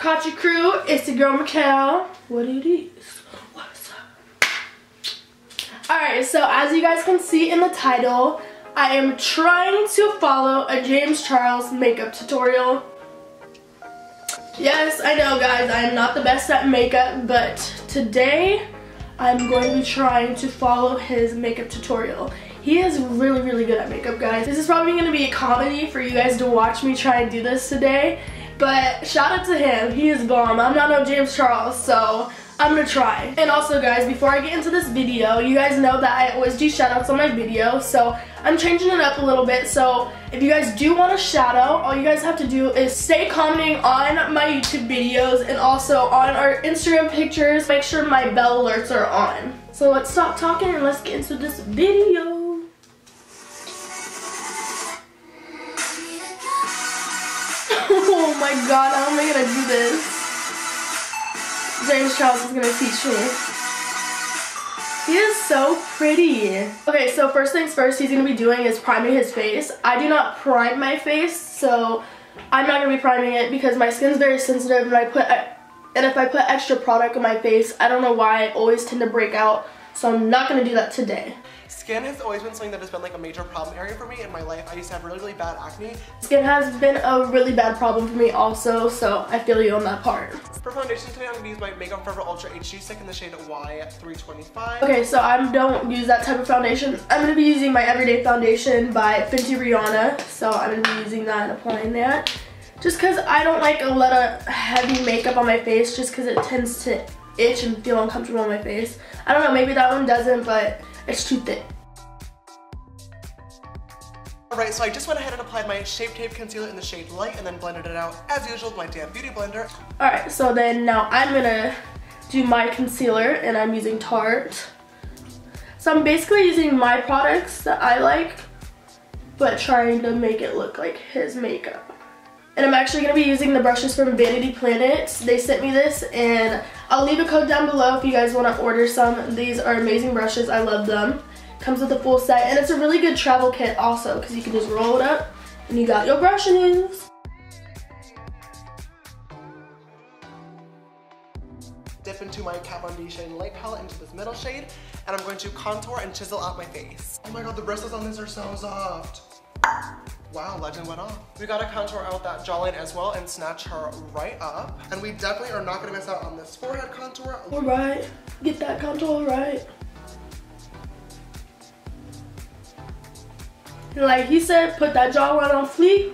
CACI crew? It's the girl Mikkel. What it is? What's up? Alright, so as you guys can see in the title, I am trying to follow a James Charles makeup tutorial. Yes, I know guys, I am not the best at makeup, but today I'm going to be trying to follow his makeup tutorial. He is really, really good at makeup, guys. This is probably going to be a comedy for you guys to watch me try and do this today, but shout out to him. He is bomb. I'm not no James Charles, so I'm gonna try. And also guys, before I get into this video, you guys know that I always do shout outs on my videos, so I'm changing it up a little bit. So if you guys do want a shout out, all you guys have to do is stay commenting on my YouTube videos and also on our Instagram pictures. Make sure my bell alerts are on. So let's stop talking and let's get into this video. Oh my god, how am I gonna do this? James Charles is gonna teach me. He is so pretty. Okay, so first things first he's gonna be doing is priming his face. I do not prime my face, so I'm not gonna be priming it because my skin's very sensitive and if I put extra product on my face, I don't know why I always tend to break out, so I'm not gonna do that today. Skin has always been something that has been like a major problem area for me in my life. I used to have really, really bad acne. Skin has been a really bad problem for me also, so I feel you on that part. For foundation today, I'm going to use my Makeup Forever Ultra HD Stick in the shade Y325. Okay, so I don't use that type of foundation. I'm going to be using my Everyday Foundation by Fenty Rihanna, so I'm going to be using that and applying that. Just because I don't like a lot of heavy makeup on my face, just because it tends to itch and feel uncomfortable on my face. I don't know, maybe that one doesn't, but it's too thick. Alright, so I just went ahead and applied my Shape Tape Concealer in the shade Light and then blended it out as usual with my damn beauty blender. Alright, so then now I'm gonna do my concealer and I'm using Tarte. So I'm basically using my products that I like, but trying to make it look like his makeup. And I'm actually gonna be using the brushes from Vanity Planet. They sent me this and I'll leave a code down below if you guys wanna order some. These are amazing brushes, I love them. Comes with a full set, and it's a really good travel kit also because you can just roll it up and you got your brushes. Dip into my Kat Von D Shade Light palette into this middle shade, and I'm going to contour and chisel out my face. Oh my god, the bristles on this are so soft. Wow, legend went off. We gotta contour out that jawline as well and snatch her right up. And we definitely are not gonna miss out on this forehead contour. Alright, get that contour right. Like he said, put that jawline on fleek.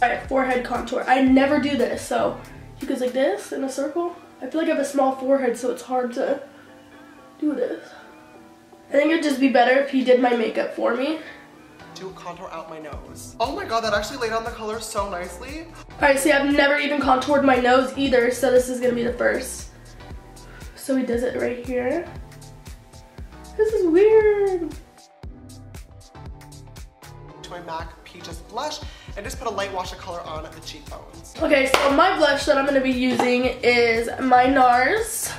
Alright, forehead contour. I never do this, so he goes like this in a circle. I feel like I have a small forehead, so it's hard to do this. I think it'd just be better if he did my makeup for me. To contour out my nose. Oh my god, that actually laid on the color so nicely. Alright, see, I've never even contoured my nose either, so this is gonna be the first. So he does it right here. This is weird. To my MAC Peaches blush and just put a light wash of color on the cheekbones. Okay, so my blush that I'm gonna be using is my NARS,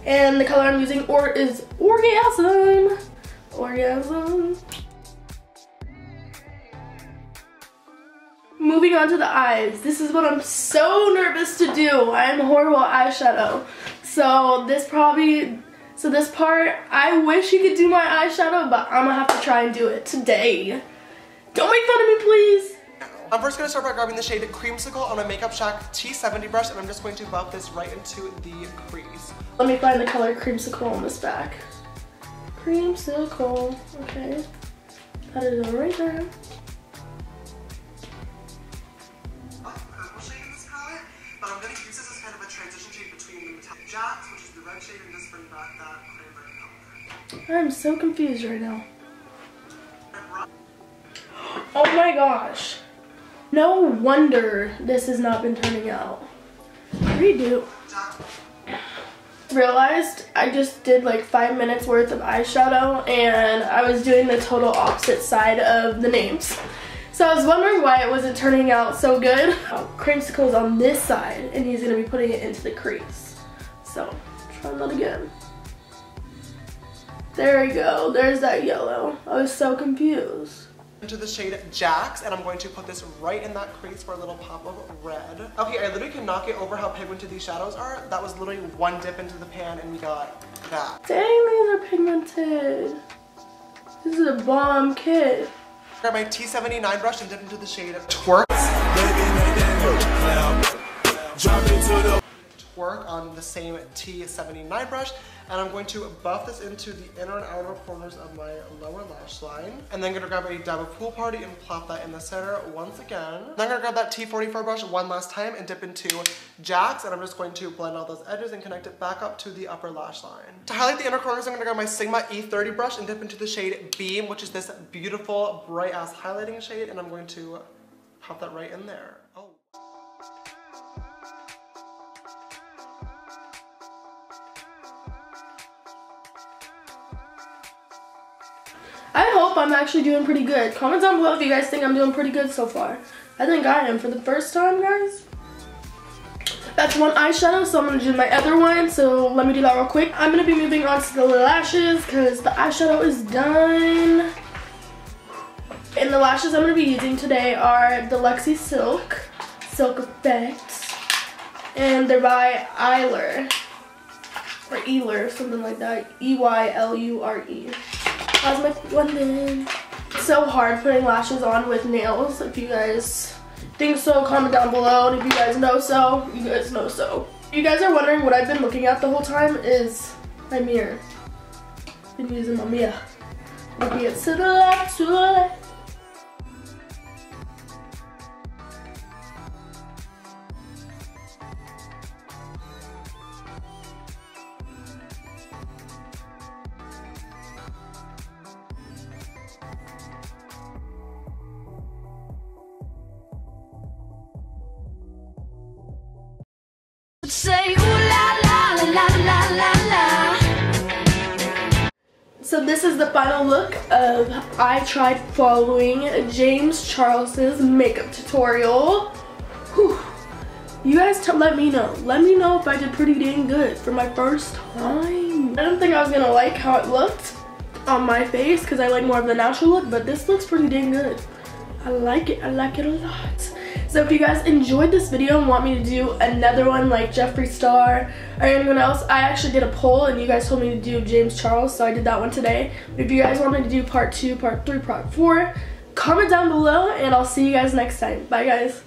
and the color I'm using is Orgasm. Orgasm. Moving on to the eyes. This is what I'm so nervous to do. I'm horrible at eyeshadow. So this part, I wish you could do my eyeshadow, but I'm gonna have to try and do it today. Don't make fun of me, please. I'm first gonna start by grabbing the shade Creamsicle on my Makeup Shack T70 brush, and I'm just going to buff this right into the crease. Let me find the color Creamsicle on this back. Creamsicle, okay. That is right there. But I'm going to use this as kind of a transition shade between the Metallic Jacks, which is the red shade, and just bring back that cranberry color. I'm so confused right now. Oh my gosh. No wonder this has not been turning out. Redo. Realized I just did like 5 minutes worth of eyeshadow and I was doing the total opposite side of the names. So I was wondering why it wasn't turning out so good. Oh, Creamsicle's on this side and he's gonna be putting it into the crease. So, try that again. There we go, there's that yellow. I was so confused. into the shade Jax, and I'm going to put this right in that crease for a little pop of red. Okay, I literally cannot get over how pigmented these shadows are. That was literally one dip into the pan and we got that. Dang, these are pigmented. This is a bomb kit. Grab my T79 brush and dip into the shade Twerk. Twerk on the same T79 brush, and I'm going to buff this into the inner and outer corners of my lower lash line. And then I'm gonna grab a dab of Pool Party and plop that in the center once again. Then I'm gonna grab that T44 brush one last time and dip into Jax, and I'm just going to blend all those edges and connect it back up to the upper lash line. To highlight the inner corners, I'm gonna grab my Sigma E30 brush and dip into the shade Beam, which is this beautiful bright ass highlighting shade, and I'm going to pop that right in there. Oh. I hope I'm actually doing pretty good. Comment down below if you guys think I'm doing pretty good so far. I think I am for the first time, guys. That's one eyeshadow, so I'm gonna do my other one. So let me do that real quick. I'm gonna be moving on to the lashes because the eyeshadow is done. And the lashes I'm gonna be using today are the Luxie Silk Effects, and they're by Eyelure or Eylure, something like that. E-Y-L-U-R-E. How's my one then? It's so hard putting lashes on with nails. If you guys think so, comment down below. And if you guys know so, you guys know so. If you guys are wondering what I've been looking at the whole time is my mirror. I've been using my mirror. Looking at to the left, to the left. Say ooh la la la la la la. So this is the final look of I tried following James Charles's makeup tutorial. Whew. You guys let me know. Let me know if I did pretty dang good for my first time. I don't think I was gonna like how it looked on my face because I like more of the natural look, but this looks pretty dang good. I like it a lot. So if you guys enjoyed this video and want me to do another one like Jeffree Star or anyone else, I actually did a poll and you guys told me to do James Charles, so I did that one today. If you guys want me to do part 2, part 3, part 4, comment down below and I'll see you guys next time. Bye guys.